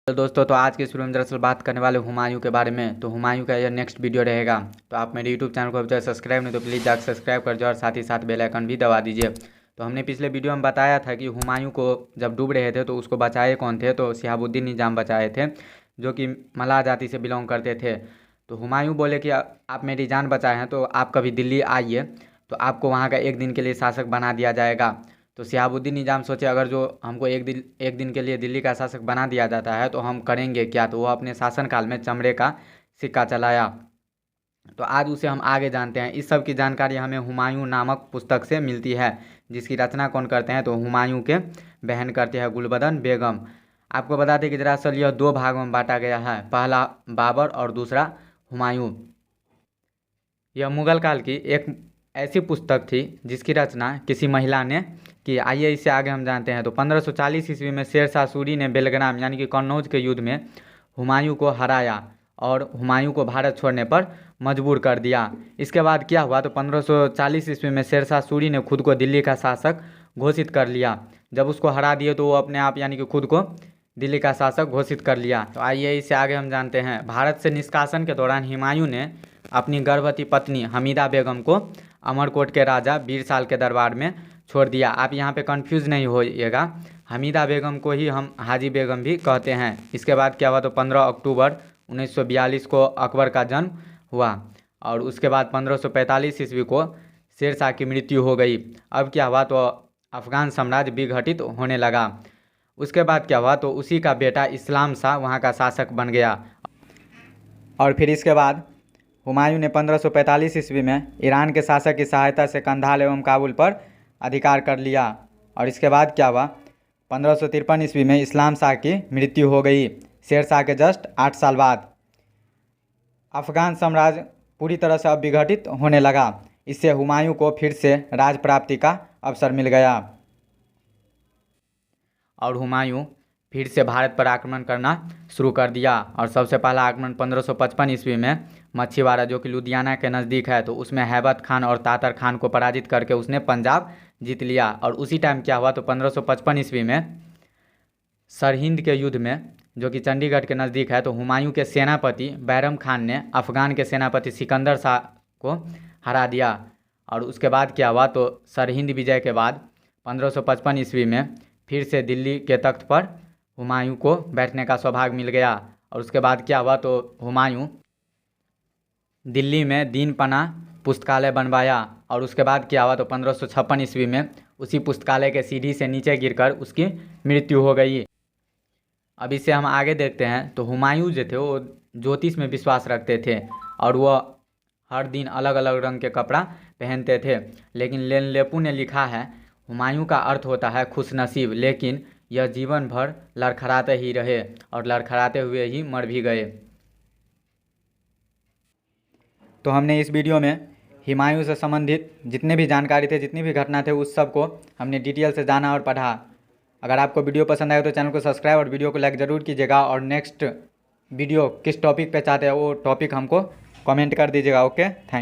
तो दोस्तों, तो आज के इस वीडियो में दरअसल बात करने वाले हुमायूं के बारे में। तो हुमायूं का यह नेक्स्ट वीडियो रहेगा। तो आप मेरे यूट्यूब चैनल को अभी तक सब्सक्राइब नहीं तो प्लीज़ जाकर सब्सक्राइब कर दीजिए और साथ ही साथ बेल आइकन भी दबा दीजिए। तो हमने पिछले वीडियो में बताया था कि हुमायूं को जब डूब रहे थे तो उसको बचाए कौन थे, तो शिहाबुद्दीन निजाम बचाए थे, जो कि मलाह जाति से बिलोंग करते थे। तो हुमायूं बोले कि आप मेरी जान बचाए हैं तो आप कभी दिल्ली आइए, तो आपको वहाँ का एक दिन के लिए शासक बना दिया जाएगा। तो शिहाबुद्दीन निजाम सोचे, अगर जो हमको एक दिन के लिए दिल्ली का शासक बना दिया जाता है तो हम करेंगे क्या। तो वो अपने शासनकाल में चमड़े का सिक्का चलाया। तो आज उसे हम आगे जानते हैं। इस सब की जानकारी हमें हुमायूं नामक पुस्तक से मिलती है, जिसकी रचना कौन करते हैं, तो हुमायूं के बहन करते हैं, गुलबदन बेगम। आपको बता दें कि दरअसल यह दो भागों में बांटा गया है, पहला बाबर और दूसरा हुमायूं। यह मुगल काल की एक ऐसी पुस्तक थी जिसकी रचना किसी महिला ने की। आइए इससे आगे हम जानते हैं। तो 1540 ईस्वी में शेर शाह सूरी ने बेलग्राम यानी कि कन्नौज के युद्ध में हुमायूं को हराया और हुमायूं को भारत छोड़ने पर मजबूर कर दिया। इसके बाद क्या हुआ, तो 1540 ईस्वी में शेर शाह सूरी ने खुद को दिल्ली का शासक घोषित कर लिया। जब उसको हरा दिए तो वो अपने आप यानी कि खुद को दिल्ली का शासक घोषित कर लिया। तो आइए इससे आगे हम जानते हैं। भारत से निष्कासन के दौरान हुमायूं ने अपनी गर्भवती पत्नी हमीदा बेगम को अमरकोट के राजा बीरसाल के दरबार में छोड़ दिया। आप यहाँ पे कंफ्यूज नहीं होइएगा, हमीदा बेगम को ही हम हाजी बेगम भी कहते हैं। इसके बाद क्या हुआ, तो 15 अक्टूबर 1942 को अकबर का जन्म हुआ और उसके बाद 1545 ईस्वी को शेर शाह की मृत्यु हो गई। अब क्या हुआ, तो अफगान साम्राज्य विघटित होने लगा। उसके बाद क्या हुआ, तो उसी का बेटा इस्लाम शाह वहाँ का शासक बन गया। और फिर इसके बाद हुमायूं ने 1545 ईस्वी में ईरान के शासक की सहायता से कंधाल एवं काबुल पर अधिकार कर लिया। और इसके बाद क्या हुआ, 1553 ईस्वी में इस्लाम शाह की मृत्यु हो गई। शेर शाह के जस्ट 8 साल बाद अफगान साम्राज्य पूरी तरह से अब विघटित होने लगा। इससे हुमायूं को फिर से राज प्राप्ति का अवसर मिल गया और हुमायूं फिर से भारत पर आक्रमण करना शुरू कर दिया। और सबसे पहला आक्रमण 1555 ईस्वी में मच्छीवाड़ा, जो कि लुधियाना के नज़दीक है, तो उसमें हैबत खान और तातर खान को पराजित करके उसने पंजाब जीत लिया। और उसी टाइम क्या हुआ, तो 1555 ईस्वी में सरहिंद के युद्ध में, जो कि चंडीगढ़ के नज़दीक है, तो हुमायूं के सेनापति बैरम खान ने अफगान के सेनापति सिकंदर शाह को हरा दिया। और उसके बाद क्या हुआ, तो सरहिंद विजय के बाद 1555 ईस्वी में फिर से दिल्ली के तख्त पर हुमायूं को बैठने का सौभाग्य मिल गया। और उसके बाद क्या हुआ, तो हुमायूं दिल्ली में दीन पनाह पुस्तकालय बनवाया। और उसके बाद क्या हुआ, तो 1556 ईस्वी में उसी पुस्तकालय के सीढ़ी से नीचे गिरकर उसकी मृत्यु हो गई। अब इससे हम आगे देखते हैं। तो हुमायूं जो थे वो ज्योतिष में विश्वास रखते थे और वो हर दिन अलग अलग रंग के कपड़ा पहनते थे। लेकिन लेनलेपू ने लिखा है, हुमायूं का अर्थ होता है खुशनसीब, लेकिन यह जीवन भर लड़खड़ाते ही रहे और लड़खड़ाते हुए ही मर भी गए। तो हमने इस वीडियो में हुमायूं से संबंधित जितने भी जानकारी थे, जितनी भी घटना थे, उस सब को हमने डिटेल से जाना और पढ़ा। अगर आपको वीडियो पसंद आए तो चैनल को सब्सक्राइब और वीडियो को लाइक ज़रूर कीजिएगा। और नेक्स्ट वीडियो किस टॉपिक पे चाहते हैं वो टॉपिक हमको कमेंट कर दीजिएगा। Okay, thank